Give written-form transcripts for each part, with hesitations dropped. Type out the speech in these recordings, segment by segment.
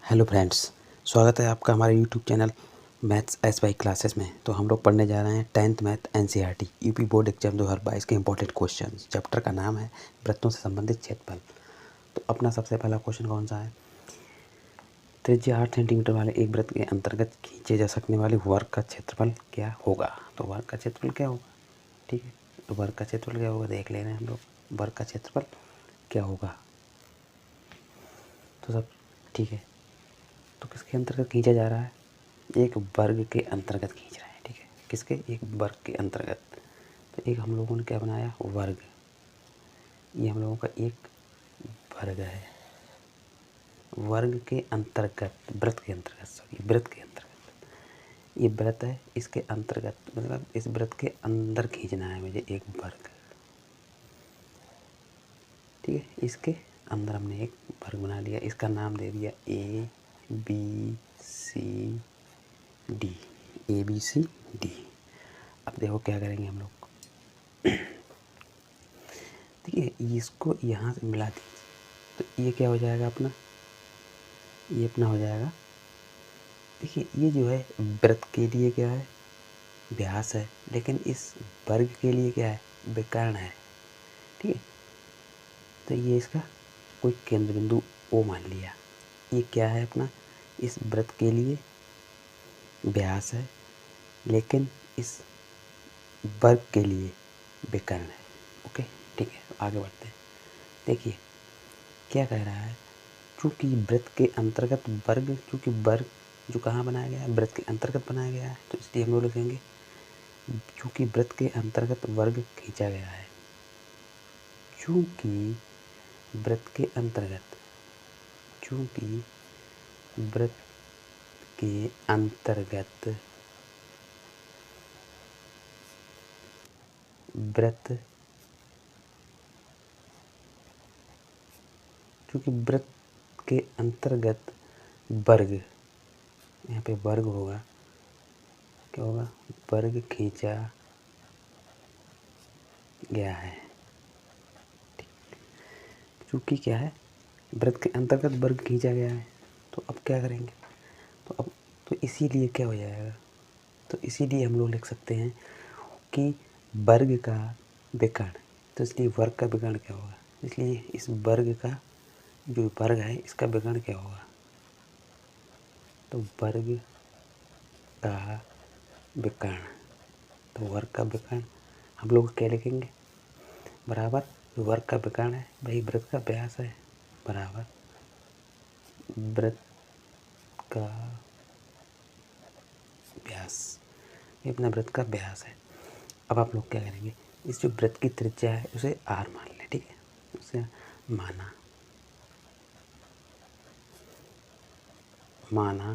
Hello friends, स्वागत है आपका हमारे YouTube channel maths S Y classes में। तो हम लोग पढ़ने जा रहे हैं 10th math NCERT UP board exam 2022 के इंपॉर्टेंट क्वेश्चन। चैप्टर का नाम है वृत्तों से संबंधित क्षेत्रफल। तो अपना सबसे पहला क्वेश्चन कौन सा है? त्रिज्या 8 सेंटीमीटर वाले एक वृत्त के अंतर्गत खींचे जा सकने वाले वर्ग का क्षेत्रफल क्या होगा? तो वर्ग का क्षेत्रफल क्या होगा? ठीक है, तो वर्ग का क्षेत्रफल क्या होगा देख ले रहे हैं हम लोग। वर्ग का क्षेत्रफल क्या होगा? तो सब ठीक है। तो किसके अंतर्गत खींचा जा रहा है? एक वर्ग के अंतर्गत खींच रहे हैं। ठीक है, किसके? एक वर्ग के अंतर्गत। तो एक हम लोगों ने क्या बनाया? वर्ग। ये हम लोगों का एक वर्ग है, वर्ग के अंतर्गत, वृत्त के अंतर्गत, सॉरी वृत्त के अंतर्गत। ये वृत्त है, इसके अंतर्गत मतलब इस वृत्त के अंदर खींचना है मुझे एक वर्ग। ठीक है, इसके अंदर हमने एक वर्ग बना लिया, इसका नाम दे दिया A B C D. A B C D. अब देखो क्या करेंगे हम लोग। देखिए, इसको यहाँ से मिला दीजिए तो ये क्या हो जाएगा अपना? ये अपना हो जाएगा। देखिए, ये जो है वृत्त के लिए क्या है? व्यास है, लेकिन इस वर्ग के लिए क्या है? विकर्ण है। ठीक है, तो ये इसका कोई केंद्र बिंदु ओ मान लिया। ये क्या है अपना? इस वृत्त के लिए व्यास है, लेकिन इस वर्ग के लिए विकर्ण है। ओके, ठीक है, आगे बढ़ते हैं। देखिए क्या कह रहा है, चूँकि वृत्त के अंतर्गत वर्ग, चूँकि वर्ग जो कहाँ बनाया गया है? वृत्त के अंतर्गत बनाया गया है, तो इसलिए हम लोग लिखेंगे चूँकि वृत्त के अंतर्गत वर्ग खींचा गया है। चूँकि वृत्त के अंतर्गत, चूँकि वृत्त के अंतर्गत वृत्त, चूँकि वृत्त के अंतर्गत वर्ग, यहाँ पे वर्ग होगा, क्या होगा? वर्ग खींचा गया है। चूँकि क्या है? वृत्त के अंतर्गत वर्ग खींचा गया है, तो अब क्या करेंगे? तो अब तो इसीलिए क्या हो जाएगा? तो इसीलिए हम लोग लिख सकते हैं कि वर्ग का विकर्ण। तो इसलिए वर्ग का विकर्ण क्या होगा? इसलिए इस वर्ग का जो वर्ग है इसका विकर्ण क्या होगा? तो वर्ग का विकर्ण, तो वर्ग का विकर्ण हम लोग क्या लिखेंगे? बराबर वर्ग का विकर्ण है भाई, वृत्त का व्यास है, बराबर वृत्त का व्यास। ये अपना वृत्त का व्यास है। अब आप लोग क्या करेंगे? इस जो वृत्त की त्रिज्या है उसे r मान लें। ठीक है, उसे माना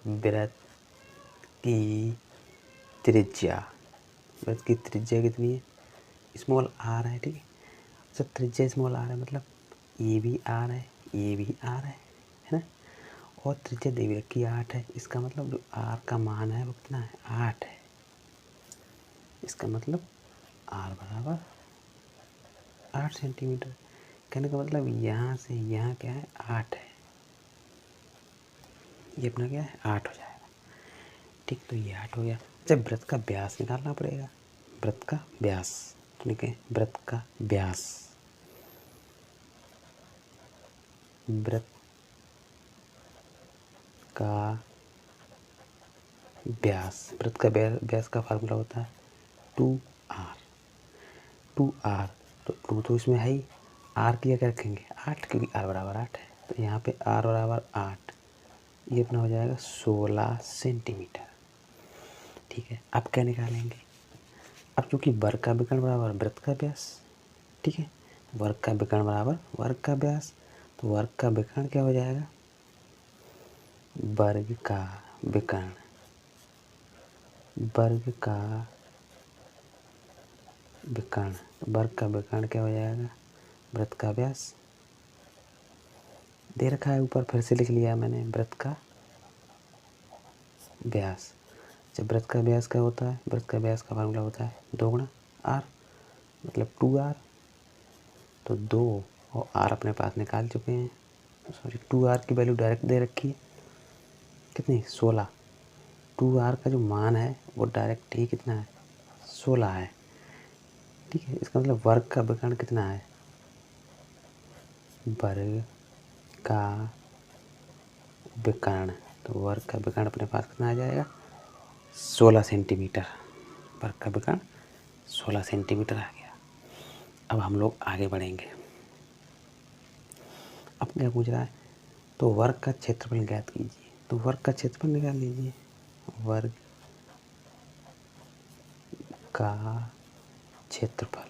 वृत्त की त्रिज्या, वृत्त की त्रिज्या कितनी है? स्मॉल r है। ठीक है, अच्छा त्रिज्या स्मॉल r है, मतलब ये भी r है, ये भी r है ना? और त्रिज्या दे भी रखी 8 है। इसका मतलब जो r का मान है वो कितना है? 8 है। इसका मतलब r बराबर 8 सेंटीमीटर। कहने का मतलब यहाँ से यहाँ क्या है? 8 है। ये अपना क्या है? 8 हो जाएगा। ठीक, तो ये 8 हो गया। जब वृत्त का व्यास निकालना पड़ेगा, वृत्त का व्यास लिखें, वृत्त का व्यास, वृत्त का व्यास, वृत्त का व्यास का फार्मूला होता है 2r। 2r, तो 2 तो इसमें है ही, r की क्या रखेंगे? 8, क्योंकि r बराबर 8 है। तो यहाँ पे r बराबर 8, ये अपना हो जाएगा 16 सेंटीमीटर। ठीक है, अब क्या निकालेंगे? अब चूँकि वर्ग का विकर्ण बराबर वृत्त का व्यास, ठीक है, वर्ग का विकर्ण बराबर वर्ग का व्यास, तो वर्ग का विकर्ण क्या हो जाएगा? वर्ग का विकर्ण, वर्ग का विकर्ण, वर्ग का विकर्ण क्या हो जाएगा? वृत्त का व्यास दे रखा है ऊपर, फिर से लिख लिया मैंने, वृत्त का व्यास। जब वृत्त का व्यास क्या होता है? वृत्त का व्यास का फार्मूला होता है 2 गुणा r, मतलब 2r। तो 2 और r अपने पास निकाल चुके हैं, सॉरी 2r की वैल्यू डायरेक्ट दे रखी है कितनी 16। 2r का जो मान है वो डायरेक्ट ही कितना है 16 है। ठीक है, इसका मतलब वर्ग का विकर्ण कितना है, वर्ग का विकर्ण, तो वर्ग का विकर्ण अपने पास कितना आ जाएगा 16 सेंटीमीटर। वर्ग का विकर्ण 16 सेंटीमीटर आ गया। अब हम लोग आगे बढ़ेंगे। अब क्या पूछ रहा है, तो वर्ग का क्षेत्रफल ज्ञात कीजिए। तो वर्ग का क्षेत्रफल निकाल लीजिए। वर्ग का क्षेत्रफल,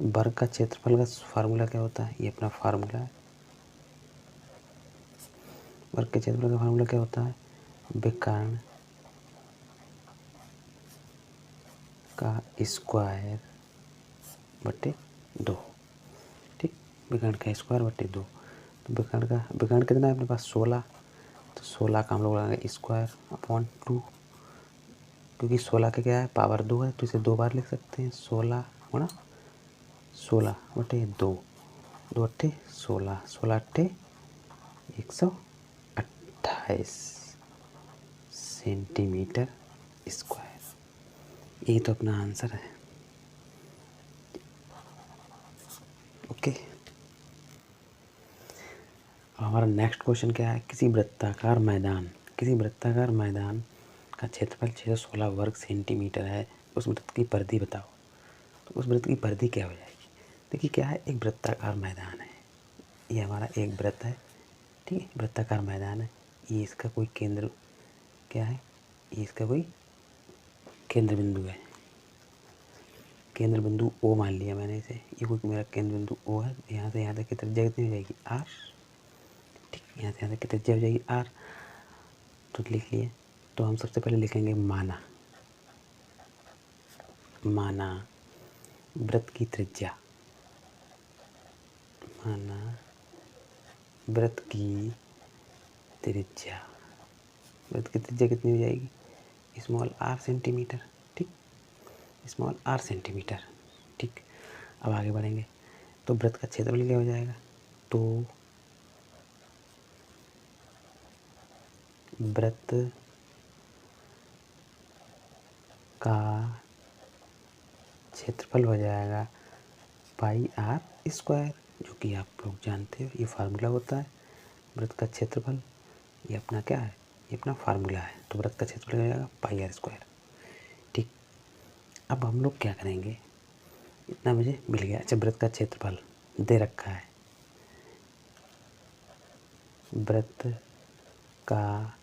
वर्ग का क्षेत्रफल का फार्मूला क्या होता है, ये अपना फार्मूला है। वर्ग के क्षेत्रफल का फार्मूला क्या होता है, विकर्ण का स्क्वायर बटे 2। ठीक, विकर्ण का स्क्वायर बटे 2। तो विकर्ण कितना है अपने पास 16, तो 16 का हम लोग लगाएंगे स्क्वायर अपॉन 2, क्योंकि 16 का क्या है पावर 2 है, तो इसे 2 बार लिख सकते हैं। 16 गुणा 16 बटे 2, 2 अट्ठे 16, 16 अट्ठे 128 सेंटीमीटर स्क्वायर। यही तो अपना आंसर है। ओके, हमारा नेक्स्ट क्वेश्चन क्या है, किसी वृत्ताकार मैदान का क्षेत्रफल 616 वर्ग सेंटीमीटर है, उस वृत्त की परिधि बताओ। तो उस वृत्त की परिधि क्या हो जाएगी। देखिए क्या है, एक वृत्ताकार मैदान है, ये हमारा एक वृत्त है। ठीक है, वृत्ताकार मैदान है, ये इसका कोई केंद्र क्या है, ये इसका कोई केंद्र बिंदु है। केंद्र बिंदु ओ मान लिया मैंने इसे, ये कोई मेरा केंद्र बिंदु ओ है। यहाँ से यहाँ तक की त्रिज्या कितनी हो जाएगी r। ठीक, यहाँ से यहाँ तक की त्रिज्या हो जाएगी r, तो लिख लिए। तो हम सबसे पहले लिखेंगे माना वृत्त की त्रिज्या, माना वृत्त की त्रिज्या, वृत्त की त्रिज्या कितनी हो जाएगी स्मॉल r सेंटीमीटर। ठीक, स्मॉल r सेंटीमीटर। ठीक, अब आगे बढ़ेंगे। तो वृत्त का क्षेत्रफल क्या हो जाएगा, तो वृत्त का क्षेत्रफल हो जाएगा पाई r स्क्वायर, जो कि आप लोग जानते हो ये फार्मूला होता है वृत्त का क्षेत्रफल। ये अपना क्या है, ये अपना फार्मूला है। तो वृत्त का क्षेत्रफल हो जाएगा पाई r स्क्वायर। ठीक, अब हम लोग क्या करेंगे, इतना मुझे मिल गया। अच्छा, वृत्त का क्षेत्रफल दे रखा है, वृत्त का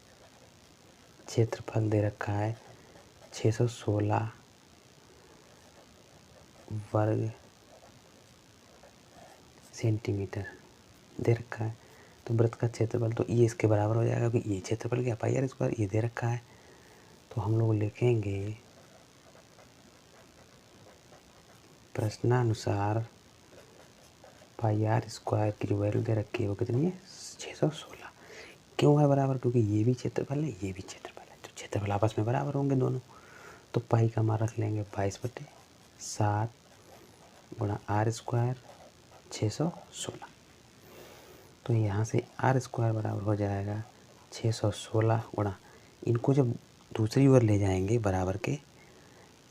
क्षेत्रफल दे रखा है 616 वर्ग सेंटीमीटर दे रखा है। तो वृत्त का क्षेत्रफल तो ये इसके बराबर हो जाएगा, क्योंकि ये क्षेत्रफल क्या पाई r स्क्वायर ये दे रखा है। तो हम लोग लिखेंगे प्रश्नानुसार पाई r स्क्वायर की जो वैल्यू दे रखी है वो कितनी है 616। क्यों है बराबर, क्योंकि ये भी क्षेत्रफल है ये भी क्षेत्रफल है, तो क्षेत्रफल आपस में बराबर होंगे दोनों। तो पाई का मान रख लेंगे 22/7 गुणा r स्क्वायर 616। तो यहाँ से r स्क्वायर बराबर हो जाएगा 616 गुणा, इनको जब दूसरी ओर ले जाएंगे बराबर के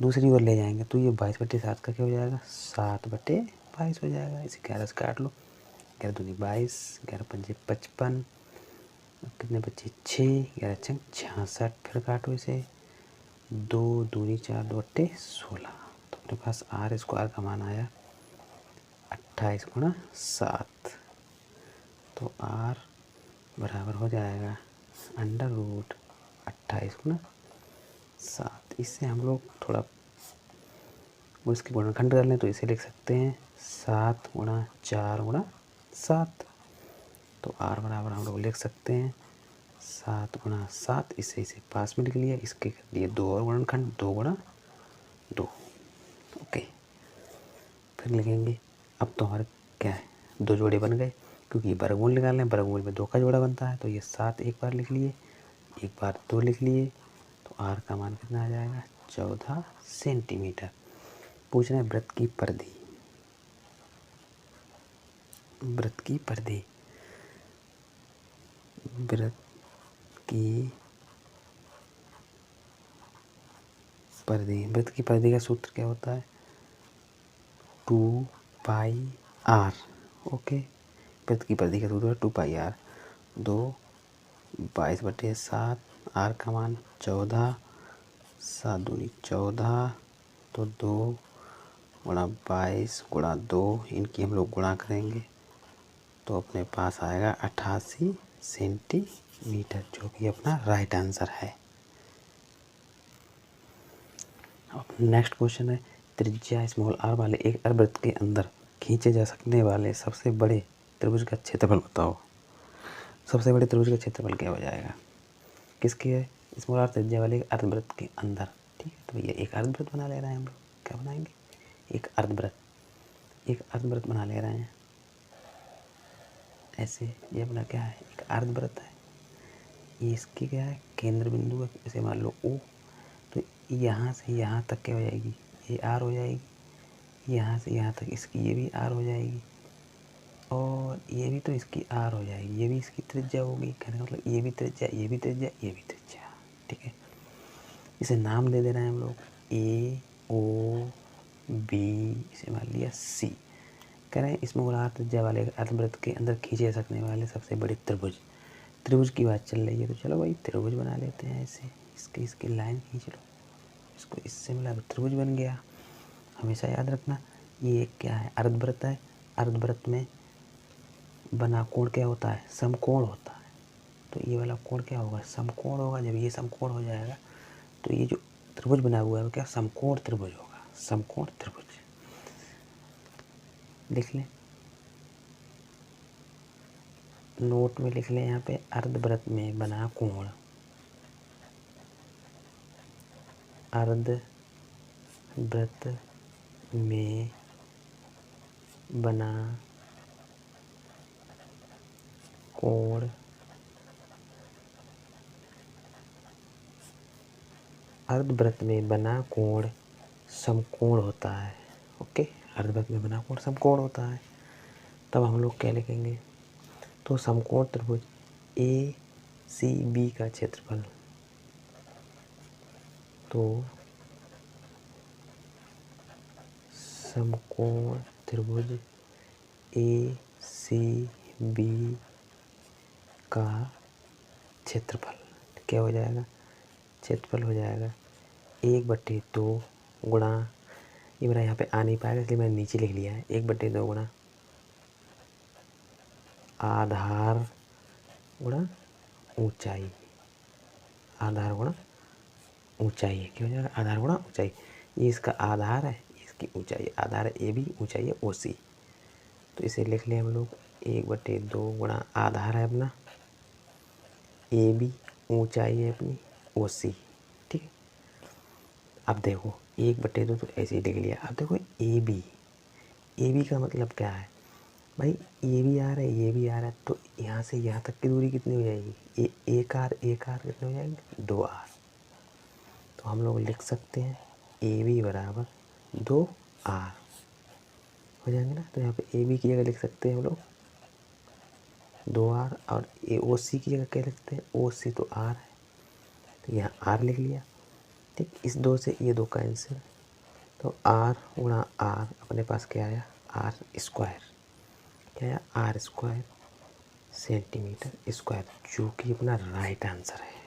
दूसरी ओर ले जाएंगे तो ये 22/7 का क्या हो जाएगा 7/22 हो जाएगा। इसे 11 से काट लो, 11 दूनी 22, 11 पंजे 55, कितने बच्चे 6, 11 छंग 66, फिर काटो इसे, 2 दूनी 4, 2 अट्ठे 16। तो अपने पास r स्क्वायर का मान आया 28 गुणा 7। तो r बराबर हो जाएगा √28 गुणा 7। इससे हम लोग थोड़ा इसकी गुणनखंड कर लें तो इसे लिख सकते हैं 7 गुणा 4 गुणा 7। तो r बराबर हम लोग लिख सकते हैं 7 गुणा 7, इसे पास में लिख लिया, इसके कर दिए 2 और गुणनखंड 2 गुणा 2। ओके, फिर लिखेंगे। अब तो हमारे क्या है 2 जोड़े बन गए, क्योंकि ये वर्गमूल निकालना है, वर्गमूल में 2 का जोड़ा बनता है। तो ये 7 एक बार लिख लिए, एक बार 2 लिख लिए, तो r का मान कितना आ जाएगा 14 सेंटीमीटर। पूछ रहे हैं वृत्त की परिधि, वृत्त की परिधि वृत्त की परिधि, वृत्त की परिधि का सूत्र क्या होता है? 2πr। ओके, वृत्त की परिधि का सूत्र है 2πr। 2 22/7, आर का मान 14, 7 दूनी 14, तो 2 गुणा 22 गुणा 2, इनकी हम लोग गुणा करेंगे तो अपने पास आएगा 88 सेंटीमीटर, जो कि अपना राइट आंसर है। अब नेक्स्ट क्वेश्चन है, त्रिज्या स्मॉल आर वाले एक अर्धवृत्त के अंदर खींचे जा सकने वाले सबसे बड़े त्रिभुज का क्षेत्रफल बताओ। सबसे बड़े त्रिभुज का क्षेत्रफल क्या हो जाएगा? किसके है? स्मॉल आर त्रिज्या वाले एक अर्धवृत्त के अंदर। ठीक है, तो भैया एक अर्धवृत्त बना ले रहे हैं हम लोग। क्या बनाएंगे? एक अर्धवृत्त, एक अर्धवृत्त बना ले रहे हैं ऐसे। ये अपना क्या है? एक अर्धवृत्त है। ये इसकी क्या है? केंद्र बिंदु है। इसे मान लो O। तो यहाँ से यहाँ तक क्या हो जाएगी? ये R हो जाएगी। यहाँ से यहाँ तक इसकी ये भी R हो जाएगी, और ये भी तो इसकी R हो जाएगी। ये भी इसकी त्रिज्या होगी। कहने का मतलब ये भी त्रिज्या, ये भी त्रिज्या, ये भी त्रिज्या। ठीक है, इसे नाम दे दे रहे हैं हम लोग A, O, B, इसे मान लिया C। कह रहे हैं इसमें गोलाकार त्रिज्या वाले अर्धवृत्त के अंदर खींचे जा सकने वाले सबसे बड़े त्रिभुज। त्रिभुज की बात चल रही है, तो चलो भाई त्रिभुज बना लेते हैं ऐसे। इसकी लाइन खींच लो, इसको इससे मिला तो त्रिभुज बन गया। हमेशा याद रखना, ये क्या है? अर्धवृत्त है। अर्धवृत्त में बना कोण क्या होता है? समकोण होता है। तो ये वाला कोण क्या होगा? समकोण होगा। जब ये समकोण हो जाएगा तो ये जो त्रिभुज बना हुआ है वो क्या? समकोण त्रिभुज होगा। समकोण त्रिभुज लिख लें, नोट में लिख लें यहाँ पे। अर्धवृत्त में बना कोण, अर्धवृत्त में बना कोण अर्धवृत्त में बना कोण समकोण होता है। ओके, अर्धवृत्त में बना कोण समकोण होता है। तब हम लोग क्या लिखेंगे? तो समकोण त्रिभुज ACB का क्षेत्रफल, तो समकोण त्रिभुज ACB का क्षेत्रफल क्या हो जाएगा? क्षेत्रफल हो जाएगा 1/2 गुणा, ये मेरा यहाँ पे आ नहीं पाएगा इसलिए मैंने नीचे लिख लिया है, 1/2 गुणा आधार गुणा ऊंचाई। आधार गुणा ऊंचाई है, क्या हो जाएगा? आधार गुणा ऊंचाई। ये इसका आधार है, इसकी ऊंचाई। आधार है AB, ऊंचाई है OC। तो इसे लिख लें हम लोग 1/2 गुणा आधार है अपना AB, ऊंचाई है अपनी OC। ठीक है, अब देखो 1/2 तो ऐसे ही लिख लिया। अब देखो AB का मतलब क्या है भाई? ये भी आ रहा है, ये भी आ रहा है, तो यहाँ से यहाँ तक की दूरी कितनी हो जाएगी? एक आर कितनी हो जाएगी? 2R। तो हम लोग लिख सकते हैं AB बराबर 2R हो जाएंगे ना। तो यहाँ पे AB की जगह लिख सकते हैं हम लोग 2R, और OC की जगह क्या लिखते हैं? OC तो R है, तो यहाँ R लिख लिया। ठीक, इस 2 से ये 2 कैंसिल, तो R गुणा R अपने पास क्या आया? R²। क्या आया? R² सेंटीमीटर स्क्वायर, जो कि अपना राइट आंसर है।